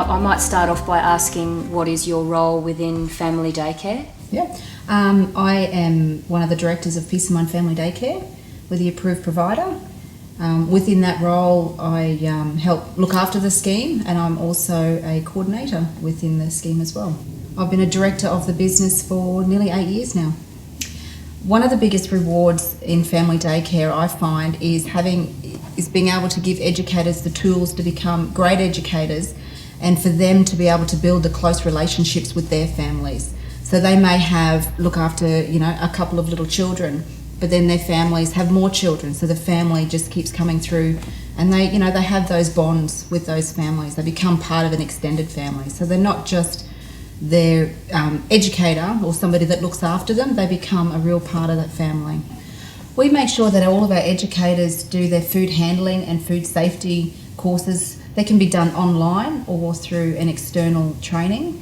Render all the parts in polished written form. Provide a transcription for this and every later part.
I might start off by asking, what is your role within family daycare? Yeah, I am one of the directors of Peace of Mind Family Daycare. We're the approved provider. Within that role, I help look after the scheme, and I'm also a coordinator within the scheme as well. I've been a director of the business for nearly 8 years now. One of the biggest rewards in family daycare, I find, is being able to give educators the tools to become great educators, and for them to be able to build the close relationships with their families. So they may look after a couple of little children, but then their families have more children, so the family just keeps coming through, and they have those bonds with those families. They become part of an extended family, so they're not just their educator or somebody that looks after them, they become a real part of that family. We make sure that all of our educators do their food handling and food safety courses. They can be done online or through an external training.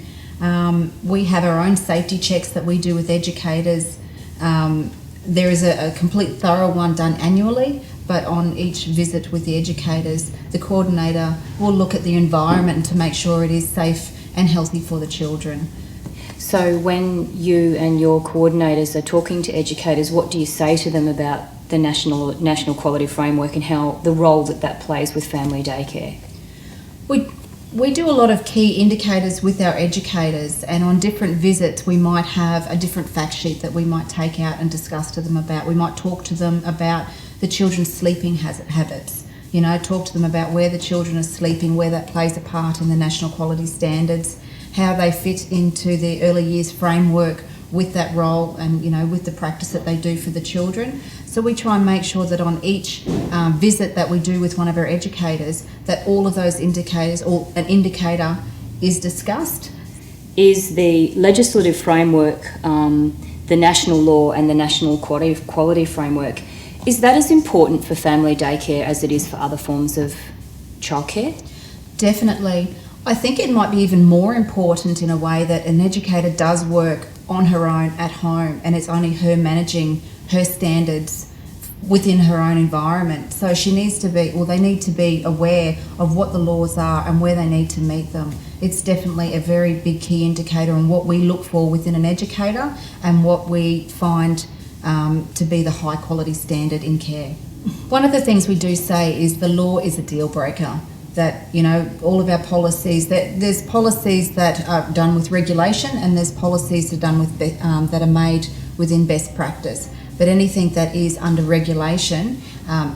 We have our own safety checks that we do with educators. There is a complete thorough one done annually, but on each visit with the educators, the coordinator will look at the environment to make sure it is safe and healthy for the children. So when you and your coordinators are talking to educators, what do you say to them about the National Quality Framework and how the role that plays with family daycare? We do a lot of key indicators with our educators, and on different visits we might have a different fact sheet that we might take out and discuss to them about. We might talk to them about the children's sleeping habits, talk to them about where the children are sleeping, where that plays a part in the national quality standards, how they fit into the early years framework with that role and with the practice that they do for the children. So we try and make sure that on each visit that we do with one of our educators, that all of those indicators or an indicator is discussed. Is the legislative framework, the national law and the national quality framework, is that as important for family daycare as it is for other forms of childcare? Definitely. I think it might be even more important in a way that an educator does work on her own at home, and it's only her managing her standards within her own environment. So they need to be aware of what the laws are and where they need to meet them. It's definitely a very big key indicator on what we look for within an educator and what we find to be the high quality standard in care. One of the things we do say is the law is a deal breaker. That all of our policies, there's policies that are done with regulation, and there's policies that are done with that are made within best practice. But anything that is under regulation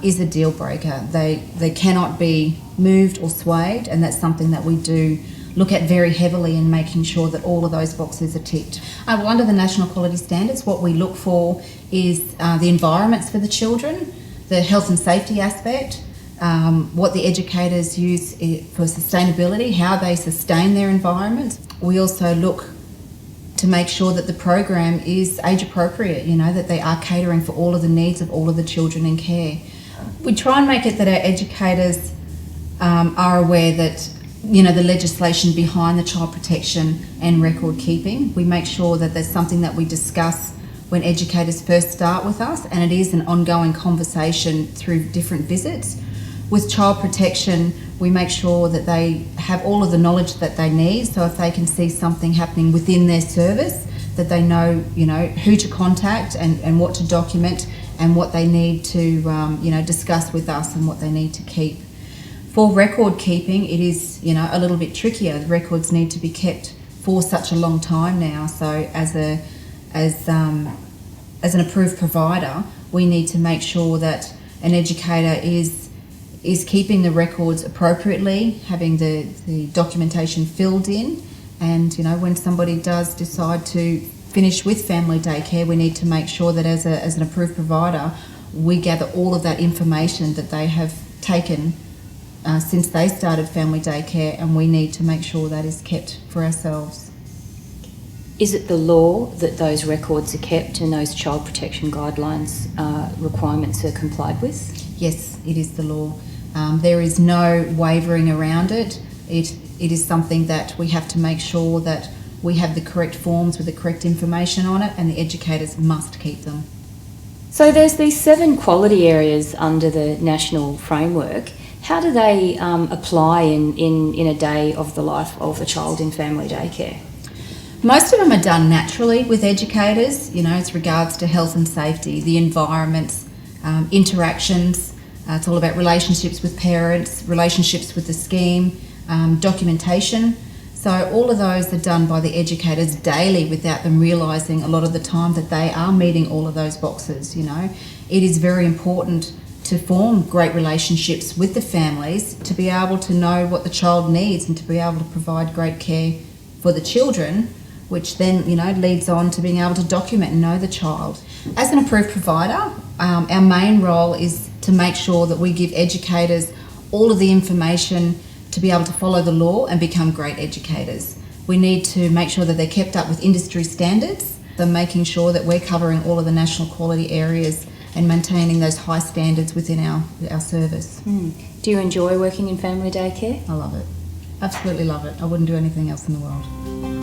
is a deal breaker. They cannot be moved or swayed, and that's something that we do look at very heavily in making sure that all of those boxes are ticked. Under the national quality standards, what we look for is the environments for the children, the health and safety aspect, what the educators use for sustainability, how they sustain their environments. We also look to make sure that the program is age appropriate, that they are catering for all of the needs of all of the children in care. We try and make it that our educators are aware that the legislation behind the child protection and record keeping. We make sure that there's something that we discuss when educators first start with us, and it is an ongoing conversation through different visits. With child protection, we make sure that they have all of the knowledge that they need, so if they can see something happening within their service, that they know, who to contact and what to document and what they need to, discuss with us and what they need to keep. For record keeping, it is, a little bit trickier. The records need to be kept for such a long time now, so as an approved provider, we need to make sure that an educator is keeping the records appropriately, having the documentation filled in, and when somebody does decide to finish with family daycare, we need to make sure that as an approved provider, we gather all of that information that they have taken since they started family daycare, and we need to make sure that is kept for ourselves. Is it the law that those records are kept and those child protection guidelines requirements are complied with? Yes, it is the law. There is no wavering around it. It is something that we have to make sure that we have the correct forms with the correct information on it, and the educators must keep them. So there's these 7 quality areas under the national framework. How do they apply in a day of the life of a child in family daycare? Most of them are done naturally with educators, as regards to health and safety, the environments, interactions. It's all about relationships with parents, relationships with the scheme, documentation. So all of those are done by the educators daily without them realising a lot of the time that they are meeting all of those boxes. It is very important to form great relationships with the families, to be able to know what the child needs and to be able to provide great care for the children, which then leads on to being able to document and know the child. As an approved provider, our main role is to make sure that we give educators all of the information to be able to follow the law and become great educators. We need to make sure that they're kept up with industry standards, so making sure that we're covering all of the national quality areas and maintaining those high standards within our service. Do you enjoy working in family daycare? I love it. Absolutely love it. I wouldn't do anything else in the world.